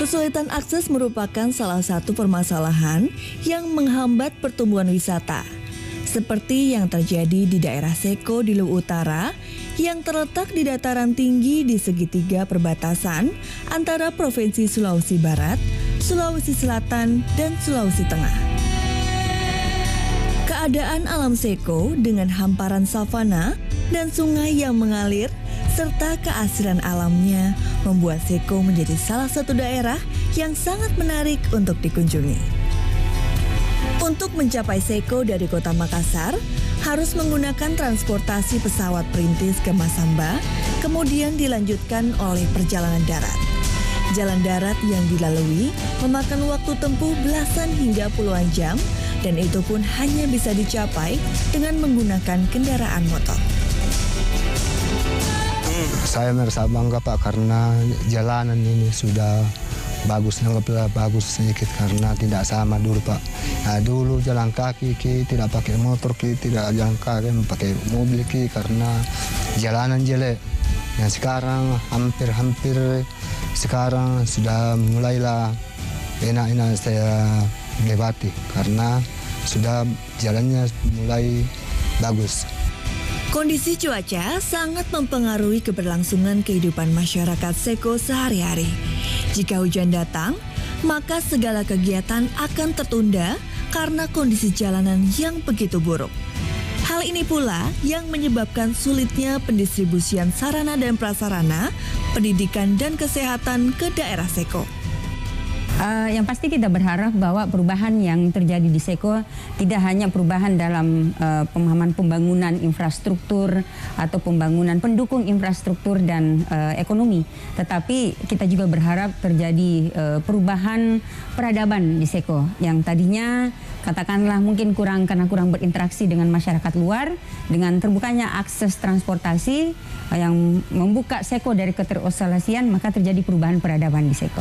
Kesulitan akses merupakan salah satu permasalahan yang menghambat pertumbuhan wisata. Seperti yang terjadi di daerah Seko di Luwu Utara yang terletak di dataran tinggi di segitiga perbatasan antara Provinsi Sulawesi Barat, Sulawesi Selatan, dan Sulawesi Tengah. Keadaan alam Seko dengan hamparan savana dan sungai yang mengalir serta keasrian alamnya membuat Seko menjadi salah satu daerah yang sangat menarik untuk dikunjungi. Untuk mencapai Seko dari kota Makassar, harus menggunakan transportasi pesawat perintis ke Masamba, kemudian dilanjutkan oleh perjalanan darat. Jalan darat yang dilalui memakan waktu tempuh belasan hingga puluhan jam, dan itu pun hanya bisa dicapai dengan menggunakan kendaraan motor. Saya merasa bangga Pak karena jalanan ini sudah bagus sedikit karena tidak sama dulu Pak. Nah, dulu jalan kaki tidak pakai motor tidak jalan kaki pakai mobil karena jalanan jelek. Nah sekarang hampir sekarang sudah mulailah enak-enak saya lewati karena sudah jalannya mulai bagus. Kondisi cuaca sangat mempengaruhi keberlangsungan kehidupan masyarakat Seko sehari-hari. Jika hujan datang, maka segala kegiatan akan tertunda karena kondisi jalanan yang begitu buruk. Hal ini pula yang menyebabkan sulitnya pendistribusian sarana dan prasarana, pendidikan dan kesehatan ke daerah Seko. Yang pasti kita berharap bahwa perubahan yang terjadi di Seko tidak hanya perubahan dalam pemahaman pembangunan infrastruktur atau pembangunan pendukung infrastruktur dan ekonomi, tetapi kita juga berharap terjadi perubahan peradaban di Seko yang tadinya katakanlah mungkin karena kurang berinteraksi dengan masyarakat luar, dengan terbukanya akses transportasi yang membuka Seko dari keterisolasian, maka terjadi perubahan peradaban di Seko.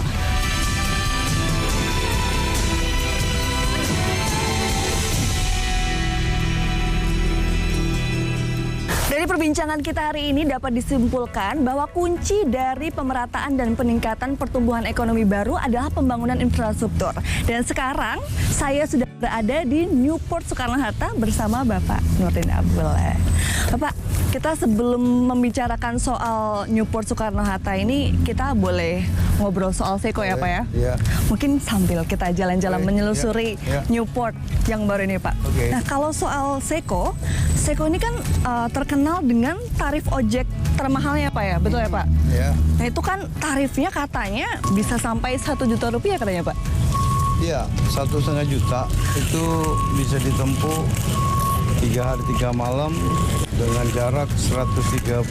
Dari perbincangan kita hari ini dapat disimpulkan bahwa kunci dari pemerataan dan peningkatan pertumbuhan ekonomi baru adalah pembangunan infrastruktur. Dan sekarang saya sudah berada di Newport Soekarno-Hatta bersama Bapak Nurdin Abdullah. Bapak, kita sebelum membicarakan soal Newport Soekarno-Hatta ini, kita boleh ngobrol soal Seko ya Pak ya? Iya. Mungkin sambil kita jalan-jalan menyelusuri Newport yang baru ini Pak. Nah kalau soal Seko ini kan terkenal dengan tarif ojek termahalnya Pak ya, betul ya Pak? Iya. Nah itu kan tarifnya katanya bisa sampai 1 juta rupiah katanya Pak? Iya, 1,5 juta itu bisa ditempuh 3 hari 3 malam dengan jarak 132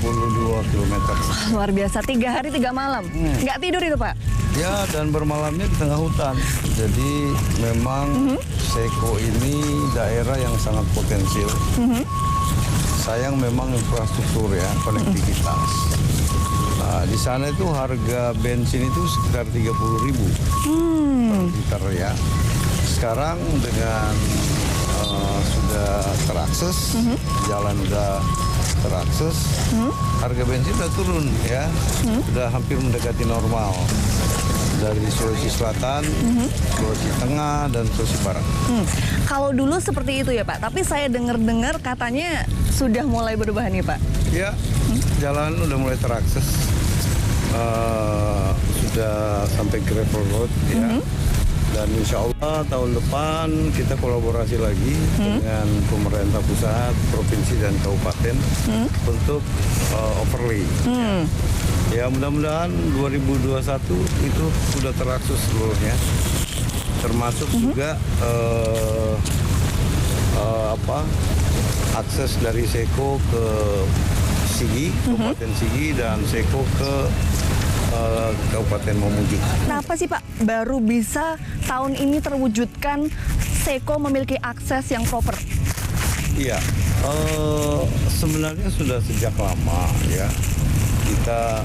km. Luar biasa, 3 hari 3 malam. Nggak tidur itu Pak? Ya, dan bermalamnya di tengah hutan. Jadi memang Seko ini daerah yang sangat potensial. Sayang memang infrastruktur ya, konektivitas. Nah, di sana itu harga bensin itu sekitar 30.000 per liter ya. Sekarang dengan sudah terakses, jalan sudah terakses, harga bensin sudah turun ya, sudah hampir mendekati normal dari Sulawesi Selatan, Sulawesi Tengah, dan Sulawesi Barat. Kalau dulu seperti itu ya Pak, tapi saya dengar-dengar katanya sudah mulai berubah nih Pak. Ya, jalan udah mulai terakses, sudah sampai gravel road ya. Dan insya Allah tahun depan kita kolaborasi lagi dengan pemerintah pusat, provinsi dan kabupaten untuk overlay. Ya mudah-mudahan 2021 itu sudah terakses seluruhnya, termasuk juga akses dari Seko ke Sigi, Kabupaten Sigi, dan Seko ke Kabupaten Mamuju. Kenapa sih Pak baru bisa tahun ini terwujudkan Seko memiliki akses yang proper? Iya, sebenarnya sudah sejak lama ya kita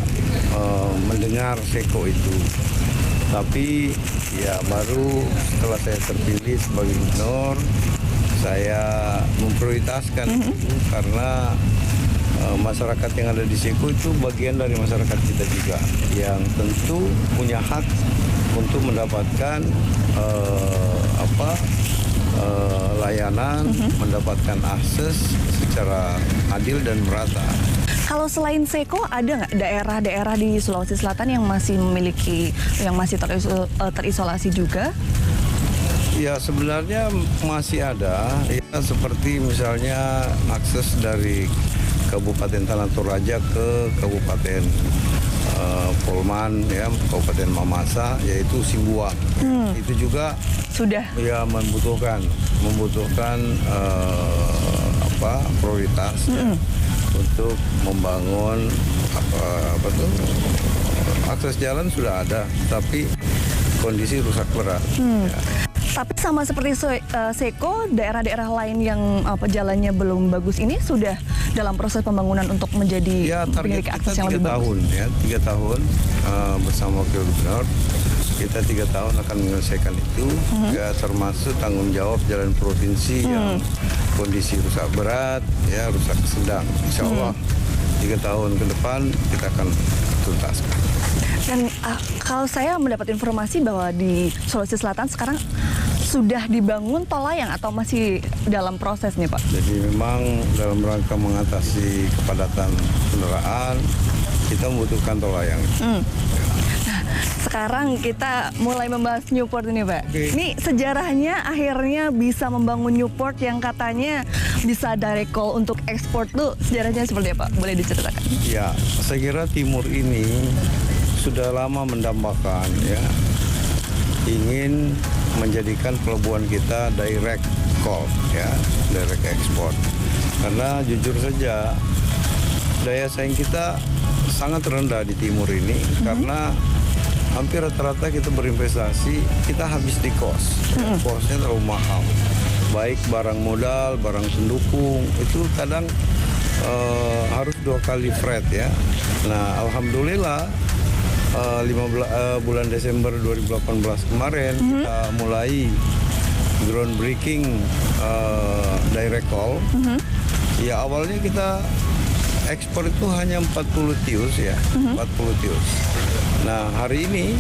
mendengar Seko itu, tapi ya baru setelah saya terpilih sebagai gubernur saya memprioritaskan itu karena masyarakat yang ada di Seko itu bagian dari masyarakat kita juga yang tentu punya hak untuk mendapatkan layanan, mendapatkan akses secara adil dan merata. Kalau selain Seko, ada nggak daerah-daerah di Sulawesi Selatan yang masih terisolasi juga? Ya sebenarnya masih ada, ya seperti misalnya akses dari Kabupaten Tanah Toraja ke Kabupaten Polman, ya Kabupaten Mamasa, yaitu Simbuang. Itu juga Sudah. ya membutuhkan prioritas ya, untuk membangun akses jalan sudah ada, tapi kondisi rusak berat. Ya. Tapi sama seperti Seko, daerah-daerah lain yang jalannya belum bagus ini sudah dalam proses pembangunan untuk menjadi Ya target memiliki kita akses yang 3 lebih bagus. tahun ya, 3 tahun bersama Wakil Gubernur. Kita 3 tahun akan menyelesaikan itu, ya termasuk tanggung jawab jalan provinsi yang kondisi rusak berat, ya rusak sedang. Insya Allah 3 tahun ke depan kita akan tuntaskan. Dan kalau saya mendapat informasi bahwa di Sulawesi Selatan sekarang sudah dibangun tol layang atau masih dalam prosesnya, Pak? Jadi memang dalam rangka mengatasi kepadatan kendaraan, kita membutuhkan tol layang. Sekarang kita mulai membahas Newport ini, Pak. Oke. Ini sejarahnya akhirnya bisa membangun Newport yang katanya bisa direct call untuk ekspor tuh sejarahnya seperti apa? Boleh diceritakan? Ya, saya kira Timur ini sudah lama mendambakan ya, ingin menjadikan pelabuhan kita direct call ya, direct export. Karena jujur saja daya saing kita sangat rendah di Timur ini karena hampir rata-rata kita berinvestasi, kita habis di cost. Costnya terlalu mahal. Baik barang modal, barang pendukung, itu kadang harus 2 kali freight ya. Nah, alhamdulillah 15 bulan Desember 2018 kemarin kita mulai groundbreaking direct call. Ya awalnya kita ekspor itu hanya 40 tius ya, 40 tius. Nah hari ini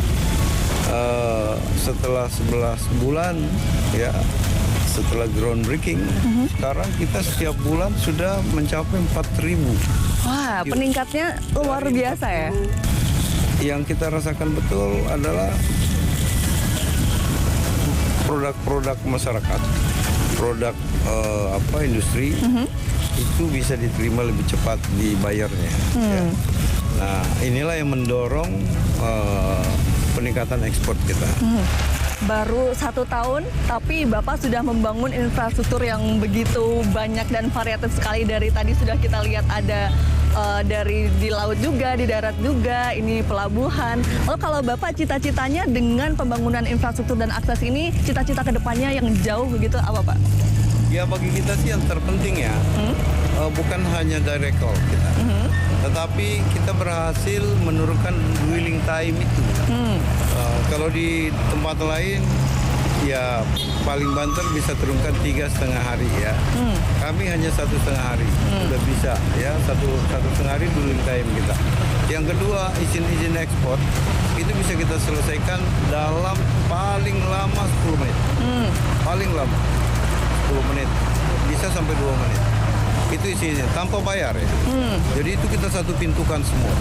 setelah 11 bulan ya, setelah groundbreaking, sekarang kita setiap bulan sudah mencapai 4.000. Wah, peningkatnya luar biasa ya. Yang kita rasakan betul adalah produk-produk masyarakat, produk industri itu bisa diterima lebih cepat dibayarnya. Ya. Nah inilah yang mendorong peningkatan ekspor kita. Baru 1 tahun, tapi Bapak sudah membangun infrastruktur yang begitu banyak dan variatif sekali. Dari tadi sudah kita lihat ada dari di laut juga, di darat juga, ini pelabuhan. Lalu kalau Bapak cita-citanya dengan pembangunan infrastruktur dan akses ini, cita-cita kedepannya yang jauh begitu apa, Pak? Ya bagi kita sih yang terpenting ya, bukan hanya direct call kita, tetapi kita berhasil menurunkan dwelling time itu. Kalau di tempat lain, ya paling banter bisa turunkan 3,5 hari ya. Kami hanya 1,5 hari, sudah bisa ya, satu setengah hari dwelling time kita. Yang kedua, izin ekspor itu bisa kita selesaikan dalam paling lama 10 menit. Paling lama 10 menit, bisa sampai 2 menit. Itu isinya, tanpa bayar ya. Jadi itu kita satu pintukan semua.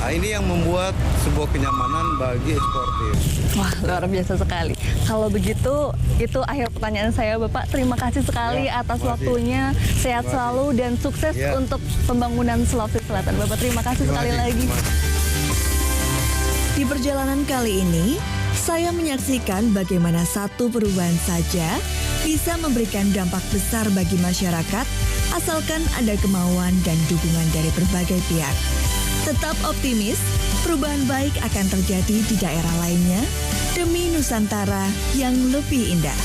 Nah ini yang membuat sebuah kenyamanan bagi eksportir. Wah, luar biasa sekali. Kalau begitu, itu akhir pertanyaan saya, Bapak. Terima kasih sekali atas waktunya. Sehat selalu dan sukses untuk pembangunan Sulawesi Selatan. Bapak, terima kasih sekali lagi. Di perjalanan kali ini, saya menyaksikan bagaimana satu perubahan saja bisa memberikan dampak besar bagi masyarakat asalkan ada kemauan dan dukungan dari berbagai pihak. Tetap optimis, perubahan baik akan terjadi di daerah lainnya demi Nusantara yang lebih indah.